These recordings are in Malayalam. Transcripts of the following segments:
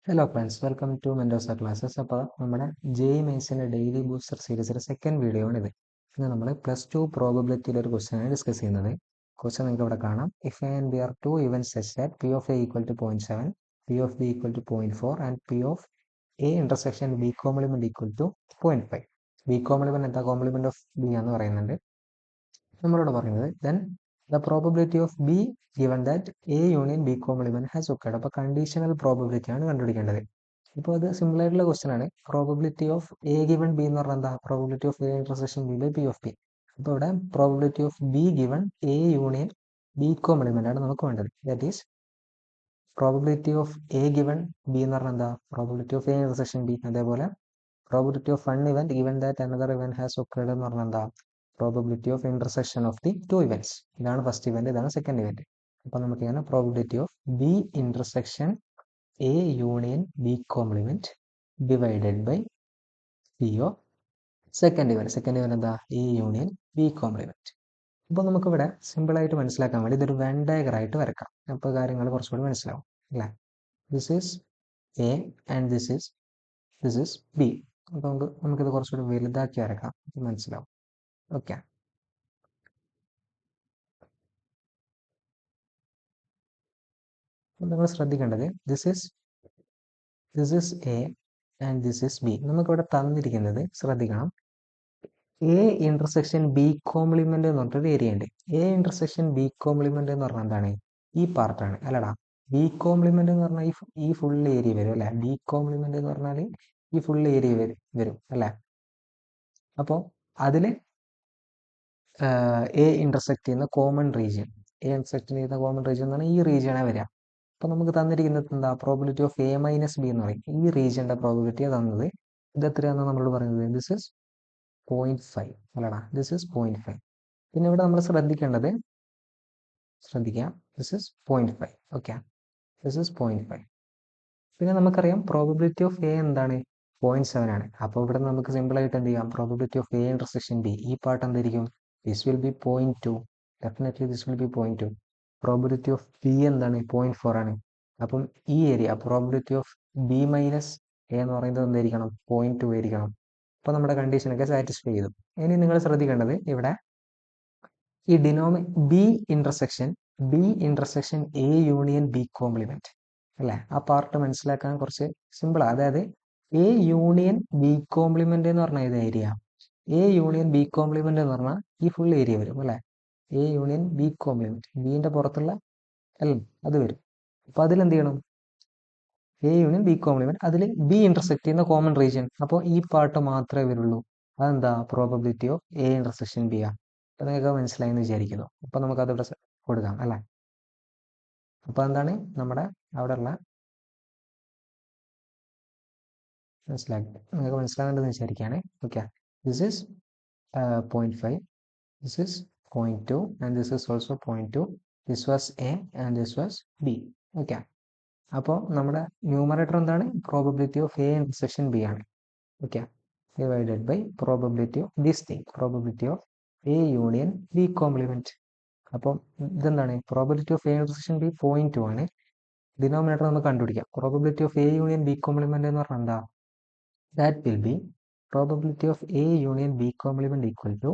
Hello friends, welcome to Mendoza classes. അപ്പോൾ നമ്മുടെ ജെഇ മെയിൻസിൻ്റെ ഡെയിലി ബൂസ്റ്റർ സീരീസിലെ സെക്കൻഡ് വീഡിയോ ആണിത്. ഇന്ന് നമ്മൾ +2 പ്രോബബിലിറ്റിയുടെ ഒരു ക്വസ്റ്റ്യനാണ് ഡിസ്കസ് ചെയ്യുന്നത്. ക്വസ്റ്റ്യൻ നിങ്ങൾക്ക് ഇവിടെ കാണാം. If A and B are two events such that P of A equal to 0.7, P of B equal to 0.4 and P of A intersection B complement equal to 0.5. B complement എന്താ? കോംപ്ലിമെന്റ് ഓഫ് ബി എന്ന് പറയുന്നുണ്ട്. നമ്മളോട് പറയുന്നത് then the probability of B given that A union B complement has occurred. അപ്പോൾ കണ്ടീഷണൽ പ്രോബബിലിറ്റി ആണ് കണ്ടുപിടിക്കേണ്ടത്. ഇപ്പോൾ അത് സിമ്പിൾ ആയിട്ടുള്ള ക്വസ്റ്റൻ ആണ്. Probability of A given B എന്ന് പറഞ്ഞാൽ എന്താ? Probability of A intersection B by P of B. അപ്പോൾ ഇവിടെ probability of B given A union B complement ആണ് നമുക്ക് വേണ്ടത്. That is probability of A given B എന്ന് പറഞ്ഞാൽ എന്താ? Probability of A intersection B. അതേപോലെ probability of one event given that another event has occurred എന്ന് പറഞ്ഞാൽ എന്താ? Probability of intersection of the two events. ഇതാണ് ഫസ്റ്റ് ഇവന്റ്, ഇതാണ് സെക്കൻഡ് ഇവന്റ്. അപ്പോൾ നമുക്ക് ഇങ്ങനെ probability of B intersection A union B complement divided by P of second event. Second event എന്താ? A union B complement. അപ്പോൾ നമുക്കിവിടെ സിമ്പിൾ ആയിട്ട് മനസ്സിലാക്കാൻ വേണ്ടി ഇതൊരു വെൻ ഡയഗ്രം ആയിട്ട് വരക്കാം. അപ്പോൾ കാര്യങ്ങൾ കുറച്ചുകൂടി മനസ്സിലാവും അല്ലേ? This is A and this is B. അപ്പോൾ നമുക്കിത് കുറച്ചുകൂടി വലുതാക്കി വരക്കാം, മനസ്സിലാവും. ഓക്കെ, നിങ്ങൾ ശ്രദ്ധിക്കേണ്ടത് this is A and this is B. നമുക്കിവിടെ തന്നിരിക്കുന്നത് ശ്രദ്ധിക്കണം, എ ഇന്റർസെക്ഷൻ ബി കോംപ്ലിമെന്റ് എന്ന് പറഞ്ഞിട്ടൊരു ഏരിയ ഉണ്ട്. എ ഇന്റർസെക്ഷൻ ബി കോംപ്ലിമെന്റ് എന്ന് പറഞ്ഞാൽ എന്താണ്? ഈ പാർട്ടാണ് അല്ലടാ. ബി കോംപ്ലിമെന്റ് എന്ന് പറഞ്ഞാൽ ഈ ഫുൾ ഏരിയ വരും അല്ലെ? ബി കോംപ്ലിമെന്റ് എന്ന് പറഞ്ഞാൽ ഈ ഫുൾ ഏരിയ വരും അല്ലെ? അപ്പോൾ അതിൽ എ ഇന്റർസെക്ട് ചെയ്യുന്ന കോമൺ റീജിയൻ, എന്നാണ് ഈ റീജിയണെ വരിക. അപ്പോൾ നമുക്ക് തന്നിരിക്കുന്നത് എന്താ? Probability of A minus B എന്ന് പറയും. ഈ റീജിയന്റെ പ്രോബിലിറ്റിയാണ് തന്നത്. ഇത് എത്രയാണെന്ന് നമ്മളോട് പറയുന്നത്? ദിസ് ഇസ് 0.5 അല്ലടാ, ദിസ് ഇസ് 0.5. പിന്നെ ഇവിടെ നമ്മൾ ശ്രദ്ധിക്കാം, this is 0.5. Okay, this is 0.5. പിന്നെ നമുക്കറിയാം പ്രോബിലിറ്റി ഓഫ് എ എന്താണ്? 0.7 ആണ്. അപ്പോൾ ഇവിടെ നമുക്ക് സിമ്പിൾ ആയിട്ട് എന്ത് ചെയ്യാം? Probability of A intersection B, ഈ പാർട്ട് എന്തായിരിക്കും? This will be 0.2. Definitely this will be 0.2. Probability of B എന്താണ്? 0.4 ആണ്. അപ്പം ഈ area probability of B minus A എന്ന് പറയുന്നത് എന്തായിരിക്കണം? 0.2 ആയിരിക്കണം. അപ്പോൾ നമ്മുടെ കണ്ടീഷനൊക്കെ സാറ്റിസ്ഫൈ ചെയ്തു. ഇനി നിങ്ങൾ ശ്രദ്ധിക്കേണ്ടത് ഇവിടെ ഈ B intersection A union B complement അല്ലെ? ആ പാർട്ട് മനസ്സിലാക്കാൻ കുറച്ച് സിമ്പിളാണ്. അതായത് എ യൂണിയൻ ബി കോംപ്ലിമെന്റ് എന്ന് പറഞ്ഞാൽ ഇത് area. A union B complement എന്ന് പറഞ്ഞാൽ ഈ ഫുൾ ഏരിയ വരും അല്ലെ? എ യൂണിയൻ ബി കോംപ്ലിമെന്റ്, ബിന്റെ പുറത്തുള്ള എല്ലാം അത് വരും. അപ്പൊ അതിൽ എന്ത് ചെയ്യണം? എ യൂണിയൻ ബി കോംപ്ലിമെന്റ്, അതിൽ ബി ഇന്റർസെക്ട് ചെയ്യുന്ന കോമൺ റീജിയൻ. അപ്പോൾ ഈ പാർട്ട് മാത്രമേ വരുള്ളൂ. അതെന്താ? Probability of A intersection B ആ. അപ്പൊ നിങ്ങൾക്ക് മനസ്സിലായെന്ന് വിചാരിക്കുന്നു. അപ്പൊ നമുക്ക് അത് ഇവിടെ കൊടുക്കാം അല്ലെ? അപ്പൊ എന്താണ് നമ്മുടെ അവിടെ ഉള്ള നിങ്ങൾക്ക് മനസ്സിലാകുന്നുണ്ടെന്ന് വിചാരിക്കുകയാണ്. Okay, this is 0.5, this is 0.2 and this is also 0.2. This was A and this was B. Okay, അപ്പോൾ നമ്മുടെ ന്യൂമറേറ്റർ എന്താണ്? Probability of A intersection B ആണ്. Okay, divided by probability of this thing, probability of A union B complement. അപ്പം ഇതെന്താണ്? Probability of A intersection B 0.2 ആണ്. ഡിനോമിനേറ്റർ നമുക്ക് കണ്ടുപിടിക്കാം. Probability of A union B complement എന്ന് പറഞ്ഞാൽ എന്താ? That will be probability of A union B complement equal to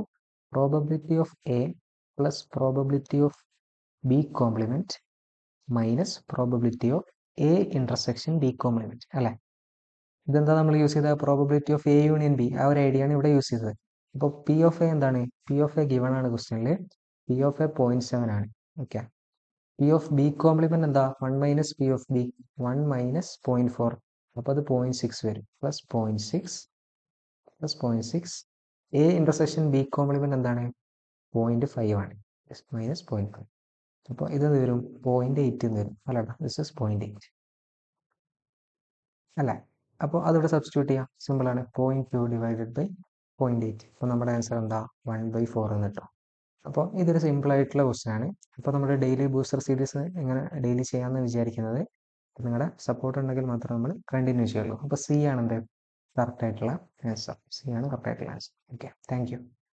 probability of A plus probability of B complement minus probability of A intersection B complement അല്ലെ? ഇതെന്താ നമ്മൾ യൂസ് ചെയ്ത? Probability of A union B, ആ ഒരു ഐഡിയ ആണ് ഇവിടെ യൂസ് ചെയ്തത്. അപ്പോൾ പി ഓഫ് എ എന്താണ്? പി ഓഫ് എ ഗിവൺ ആണ് ക്വസ്റ്റ്യനിൽ. പി ഓഫ് എ 0.7 ആണ്. Okay, P of B complement എന്താ? 1 minus P of B, 1 minus 0.4. അപ്പോൾ അത് 0.6 വരും. Plus 0.6 A intersection B complement എന്താണ്? 0.5 ആണ്. മൈനസ് 0.5. അപ്പോൾ ഇത് വരും 0.8 എന്ന് വരും അല്ലടാ? ദിസ് ഇസ് 0.8 അല്ലേ? അപ്പോൾ അതിവിടെ സബ്സ്റ്റിറ്റ്യൂട്ട് ചെയ്യാം. സിമ്പിൾ ആണ്. 0.2 ഡിവൈഡഡ് ബൈ 0.8. അപ്പോൾ നമ്മുടെ ആൻസർ എന്താ? 1/4 എന്ന് കിട്ടും. അപ്പോൾ ഇതൊരു സിമ്പിൾ ആയിട്ടുള്ള ക്വസ്റ്റ്യൻ ആണ്. അപ്പോൾ നമ്മുടെ ഡെയിലി ബൂസ്റ്റർ സീരീസ് എങ്ങനെ ഡെയിലി ചെയ്യാമെന്ന് വിചാരിക്കുന്നത്. നിങ്ങളുടെ സപ്പോർട്ട് ഉണ്ടെങ്കിൽ മാത്രമേ നമ്മൾ കണ്ടിന്യൂ ചെയ്യുള്ളൂ. അപ്പോൾ സി ആണ് എന്ത്? കറക്റ്റ് ആയിട്ടുള്ള ആൻസർ. സി ആണ് കറക്റ്റ് ആയിട്ടുള്ള ആൻസർ. Okay, thank you.